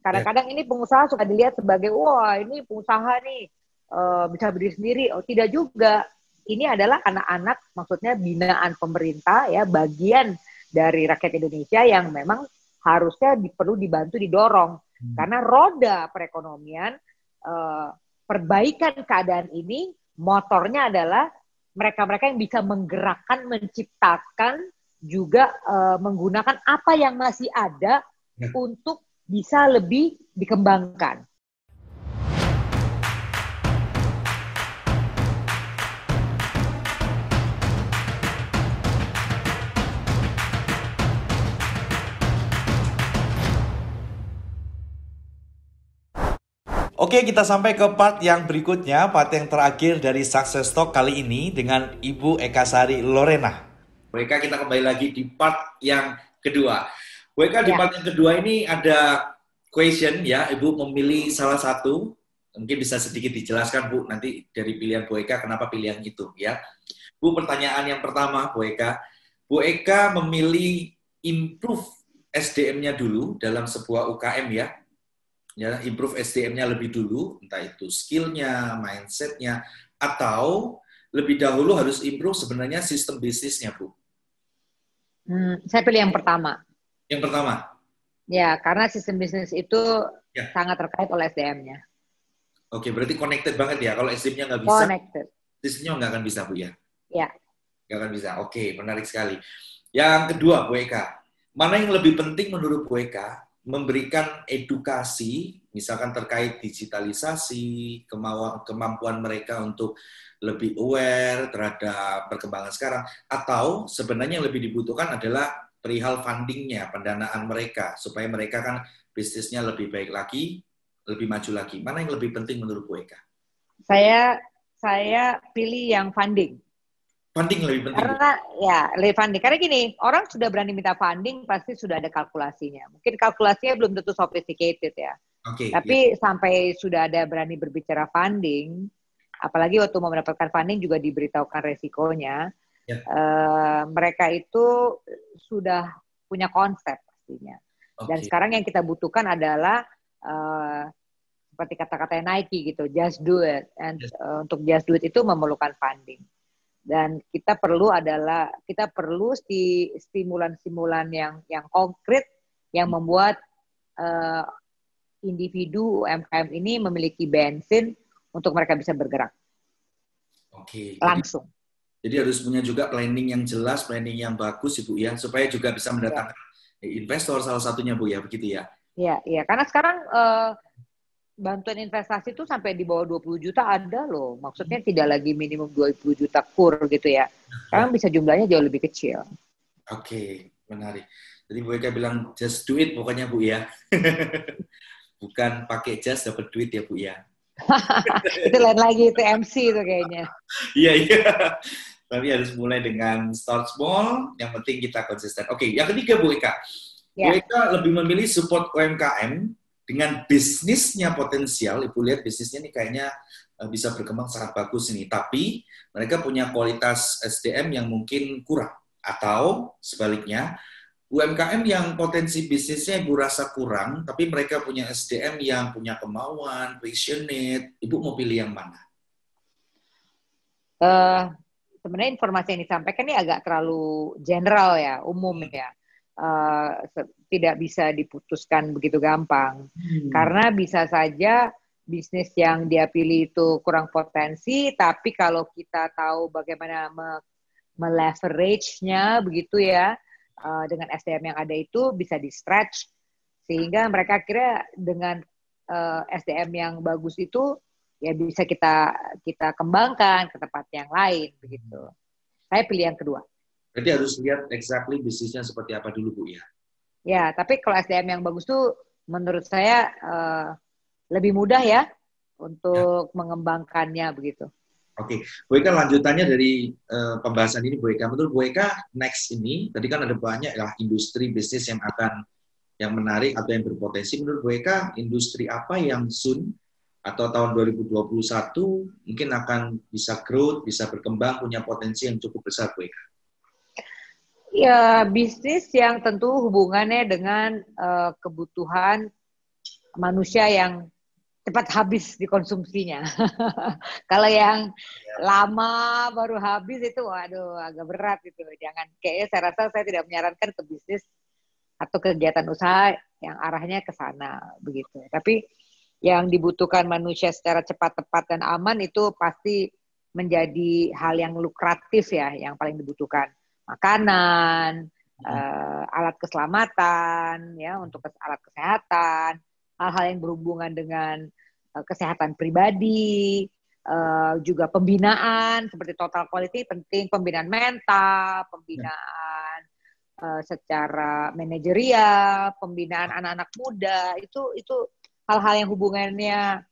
Ya. Kadang-kadang ini pengusaha suka dilihat sebagai, wah ini pengusaha nih bisa berdiri sendiri. Oh tidak juga. Ini adalah anak-anak, maksudnya binaan pemerintah ya, bagian dari rakyat Indonesia yang memang harusnya perlu dibantu, didorong. Karena roda perekonomian, perbaikan keadaan ini, motornya adalah mereka-mereka yang bisa menggerakkan, menciptakan, juga menggunakan apa yang masih ada untuk bisa lebih dikembangkan. Oke, kita sampai ke part yang berikutnya, part yang terakhir dari Success Talk kali ini dengan Ibu Eka Sari Lorena. Bu Eka, kita kembali lagi di part yang kedua. Bu Eka, di part yang kedua ini ada question ya, Ibu memilih salah satu, mungkin bisa sedikit dijelaskan Bu, nanti dari pilihan Bu Eka, kenapa pilihan itu ya. Bu, pertanyaan yang pertama Bu Eka memilih improve SDM-nya dulu dalam sebuah UKM ya, improve SDM-nya lebih dulu, entah itu skill-nya, mindset-nya, atau lebih dahulu harus improve sebenarnya sistem bisnisnya, Bu? Saya pilih yang pertama. Yang pertama? Ya, karena sistem bisnis itu sangat terkait oleh SDM-nya. Oke, berarti connected banget ya. Kalau SDM-nya nggak bisa, sistemnya nggak akan bisa, Bu ya? Ya. Nggak akan bisa. Oke, menarik sekali. Yang kedua, Bu Eka, mana yang lebih penting menurut Bu Eka? Memberikan edukasi, misalkan terkait digitalisasi, kemampuan mereka untuk lebih aware terhadap perkembangan sekarang, atau sebenarnya yang lebih dibutuhkan adalah perihal fundingnya, pendanaan mereka, supaya mereka kan bisnisnya lebih baik lagi, lebih maju lagi. Mana yang lebih penting menurut Bu Eka? Saya pilih yang funding. Funding lebih penting. Karena lebih funding. Karena gini, orang sudah berani minta funding pasti sudah ada kalkulasinya. Mungkin kalkulasinya belum tentu sophisticated ya. Tapi sampai sudah ada berani berbicara funding, apalagi waktu mau mendapatkan funding juga diberitahukan resikonya. Mereka itu sudah punya konsep pastinya. Dan sekarang yang kita butuhkan adalah seperti kata-kata Nike gitu, just do it. And untuk just do it itu memerlukan funding. Dan kita perlu stimulan-stimulan yang konkret yang membuat individu UMKM ini memiliki bensin untuk mereka bisa bergerak. Langsung. Jadi harus punya juga planning yang jelas, planning yang bagus Ibu ya, supaya juga bisa mendatangkan investor salah satunya Bu ya, begitu ya? Iya, karena sekarang bantuan investasi itu sampai di bawah 20 juta ada loh. Maksudnya tidak lagi minimum 20 juta kur gitu ya. Sekarang bisa jumlahnya jauh lebih kecil. Oke, menarik. Jadi Bu Eka bilang just do it pokoknya Bu ya. Bukan pakai just dapat duit ya Bu ya. Itu lain lagi, itu MC itu kayaknya. Iya. Tapi harus mulai dengan start small, yang penting kita konsisten. Oke, yang ketiga Bu Eka. Bu Eka lebih memilih support UMKM dengan bisnisnya potensial. Ibu lihat bisnisnya ini kayaknya bisa berkembang sangat bagus ini. Tapi mereka punya kualitas SDM yang mungkin kurang. Atau sebaliknya, UMKM yang potensi bisnisnya Ibu rasa kurang, tapi mereka punya SDM yang punya kemauan, passionate. Ibu mau pilih yang mana? Sebenarnya informasi yang disampaikan ini agak terlalu general ya, umum ya. Tidak bisa diputuskan begitu gampang. Karena bisa saja bisnis yang dia pilih itu kurang potensi, tapi kalau kita tahu bagaimana meleverage-nya begitu ya, dengan SDM yang ada itu bisa di-stretch, sehingga mereka akhirnya dengan SDM yang bagus itu ya bisa kita kembangkan ke tempat yang lain begitu. Saya pilih yang kedua. Berarti harus lihat exactly bisnisnya seperti apa dulu Bu ya? Ya, tapi kalau SDM yang bagus tuh menurut saya lebih mudah ya untuk mengembangkannya begitu. Oke, Bu Eka lanjutannya dari pembahasan ini Bu Eka. Menurut Bu Eka next ini, tadi kan ada banyak lah industri bisnis yang menarik atau yang berpotensi. Menurut Bu Eka, industri apa yang soon atau tahun 2021 mungkin akan bisa growth, bisa berkembang, punya potensi yang cukup besar Bu Eka? Ya, bisnis yang tentu hubungannya dengan kebutuhan manusia yang cepat habis dikonsumsinya. Kalau yang lama baru habis itu, waduh, agak berat itu. Jangan, kayaknya saya rasa saya tidak menyarankan ke bisnis atau kegiatan usaha yang arahnya ke sana begitu. Tapi yang dibutuhkan manusia secara cepat, tepat, dan aman itu pasti menjadi hal yang lukratif ya, yang paling dibutuhkan. Makanan, alat keselamatan, ya untuk alat kesehatan, hal-hal yang berhubungan dengan kesehatan pribadi, juga pembinaan seperti total quality penting, pembinaan mental, pembinaan secara manajerial, pembinaan anak-anak muda, itu hal-hal yang hubungannya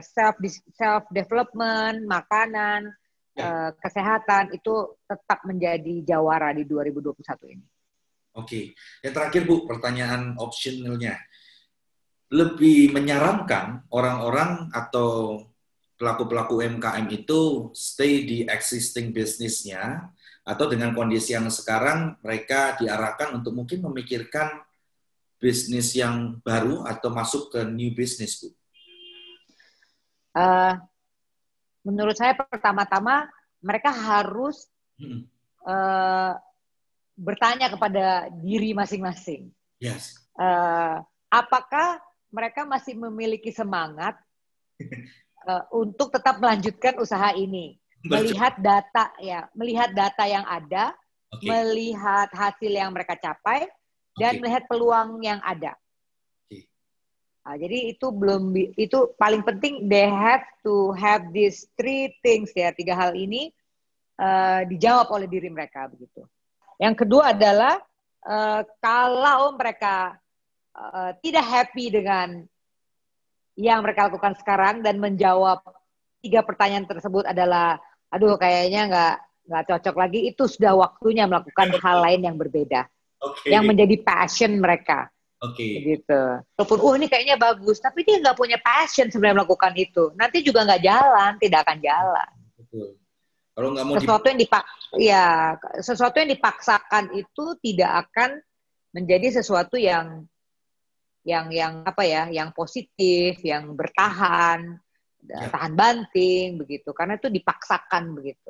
self development, makanan, kesehatan itu tetap menjadi jawara di 2021 ini. Oke, yang terakhir Bu, pertanyaan optionalnya. Lebih menyarankan orang-orang atau pelaku-pelaku UMKM itu stay di existing bisnisnya, atau dengan kondisi yang sekarang mereka diarahkan untuk mungkin memikirkan bisnis yang baru atau masuk ke new business, Bu? Menurut saya pertama-tama mereka harus bertanya kepada diri masing-masing. Yes. Apakah mereka masih memiliki semangat untuk tetap melanjutkan usaha ini? Melihat data ya, melihat data yang ada, melihat hasil yang mereka capai, dan melihat peluang yang ada. Nah, jadi itu paling penting, they have to have these 3 things ya, 3 hal ini dijawab oleh diri mereka begitu. Yang kedua adalah kalau mereka tidak happy dengan yang mereka lakukan sekarang dan menjawab 3 pertanyaan tersebut adalah, aduh kayaknya nggak cocok lagi, itu sudah waktunya melakukan hal lain yang berbeda, yang menjadi passion mereka. Gitu. Walaupun ini kayaknya bagus, tapi dia nggak punya passion sebenarnya melakukan itu, nanti juga nggak jalan, tidak akan jalan. Betul. Kalau nggak mau sesuatu yang dipaksakan itu tidak akan menjadi sesuatu yang positif, yang bertahan, tahan banting begitu, karena itu dipaksakan begitu.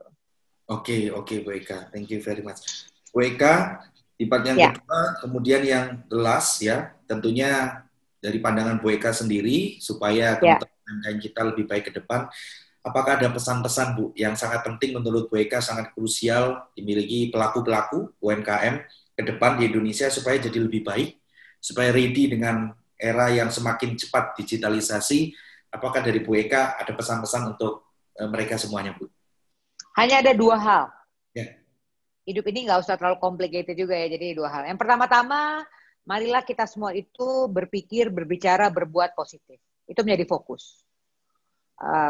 Oke, Bu Eka, thank you very much. Bu Eka, di part yang kedua, kemudian yang the last ya, tentunya dari pandangan Bu Eka sendiri supaya teman-teman kita lebih baik ke depan. Apakah ada pesan-pesan Bu yang sangat penting menurut Bu Eka, sangat krusial dimiliki pelaku-pelaku UMKM ke depan di Indonesia supaya jadi lebih baik, supaya ready dengan era yang semakin cepat digitalisasi? Apakah dari Bu Eka ada pesan-pesan untuk mereka semuanya, Bu? Hanya ada 2 hal. Hidup ini nggak usah terlalu complicated juga ya, jadi 2 hal. Yang pertama-tama, marilah kita semua itu berpikir, berbicara, berbuat positif. Itu menjadi fokus.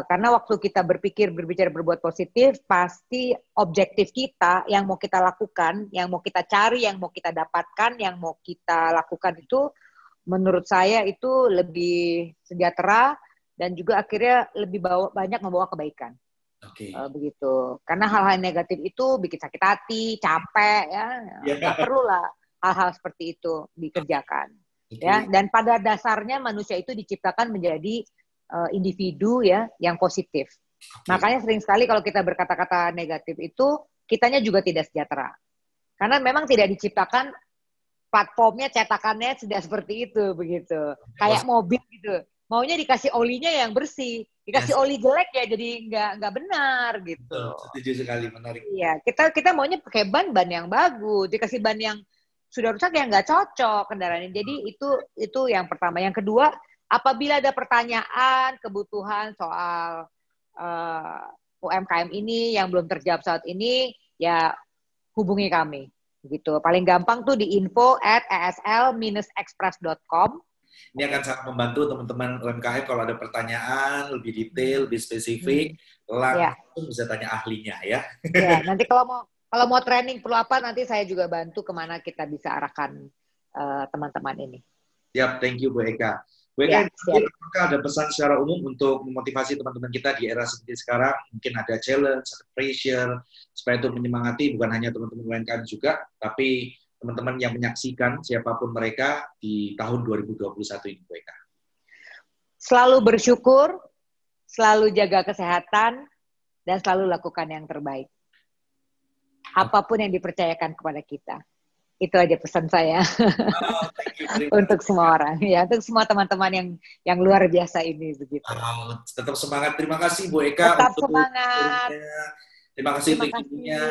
Karena waktu kita berpikir, berbicara, berbuat positif, pasti objektif kita yang mau kita lakukan, yang mau kita cari, yang mau kita dapatkan, yang mau kita lakukan itu, menurut saya itu lebih sejahtera dan juga akhirnya lebih banyak membawa kebaikan. Begitu. Karena hal-hal negatif itu bikin sakit hati, capek, ya, nggak perlu lah hal-hal seperti itu dikerjakan. Ya, dan pada dasarnya manusia itu diciptakan menjadi individu ya yang positif. Makanya sering sekali kalau kita berkata-kata negatif itu kitanya juga tidak sejahtera. Karena memang tidak diciptakan platformnya, cetakannya sudah seperti itu begitu. Kayak mobil gitu. Maunya dikasih olinya yang bersih, dikasih oli jelek ya jadi nggak benar gitu. Setuju sekali, menarik. Iya, kita maunya pakai ban yang bagus, dikasih ban yang sudah rusak yang nggak cocok kendaraannya. Jadi itu yang pertama. Yang kedua, apabila ada pertanyaan, kebutuhan soal UMKM ini yang belum terjawab saat ini, ya hubungi kami. Gitu. Paling gampang tuh di info@esl-express.com. Ini akan sangat membantu teman-teman UMKM kalau ada pertanyaan lebih detail, lebih spesifik, langsung bisa tanya ahlinya ya. Ya, nanti kalau mau training perlu apa, nanti saya juga bantu kemana kita bisa arahkan teman-teman ini. Siap, thank you Bu Eka. Bu Eka, apakah ada pesan secara umum untuk memotivasi teman-teman kita di era seperti sekarang? Mungkin ada challenge, ada pressure, supaya itu menyemangati bukan hanya teman-teman UMKM juga, tapi teman-teman yang menyaksikan siapapun mereka di tahun 2021 ini, Bu Eka? Selalu bersyukur, selalu jaga kesehatan, dan selalu lakukan yang terbaik. Apapun yang dipercayakan kepada kita. Itu aja pesan saya. Oh, Untuk semua orang, ya, untuk semua teman-teman yang luar biasa ini begitu. Oh, tetap semangat. Terima kasih Bu Eka. Tetap semangat. Terima kasih Terima untuk ibunya.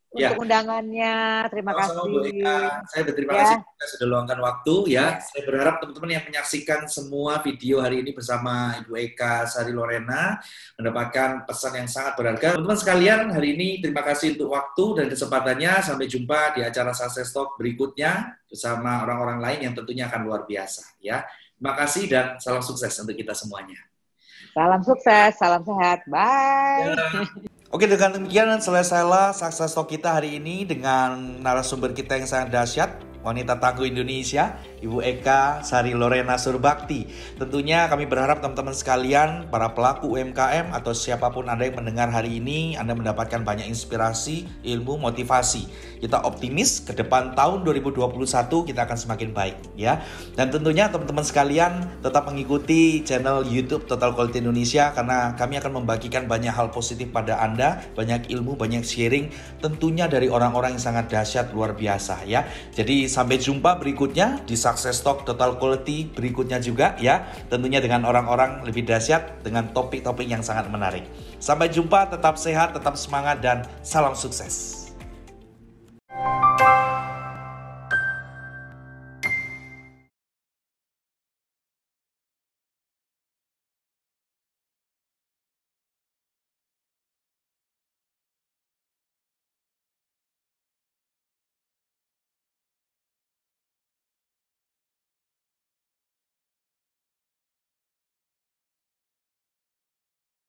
untuk undangannya. Terima kasih. Bu Eka. Saya berterima kasih sudah luangkan waktu ya. Saya berharap teman-teman yang menyaksikan semua video hari ini bersama Ibu Eka Sari Lorena mendapatkan pesan yang sangat berharga. Teman-teman sekalian, hari ini terima kasih untuk waktu dan kesempatannya. Sampai jumpa di acara Success Talk berikutnya bersama orang-orang lain yang tentunya akan luar biasa ya. Terima kasih dan salam sukses untuk kita semuanya. Salam sukses, salam sehat. Bye. Oke, dengan demikian selesailah Success Talk kita hari ini dengan narasumber kita yang sangat dahsyat, wanita tangguh Indonesia, Ibu Eka Sari Lorena Surbakti. Tentunya kami berharap teman-teman sekalian, para pelaku UMKM atau siapapun Anda yang mendengar hari ini, Anda mendapatkan banyak inspirasi, ilmu, motivasi. Kita optimis ke depan tahun 2021 kita akan semakin baik ya. Dan tentunya teman-teman sekalian tetap mengikuti channel YouTube Total Quality Indonesia karena kami akan membagikan banyak hal positif pada Anda, banyak ilmu, banyak sharing tentunya dari orang-orang yang sangat dahsyat luar biasa ya. Jadi sampai jumpa berikutnya di Success Talk Total Quality berikutnya juga ya. Tentunya dengan orang-orang lebih dahsyat dengan topik-topik yang sangat menarik. Sampai jumpa, tetap sehat, tetap semangat dan salam sukses.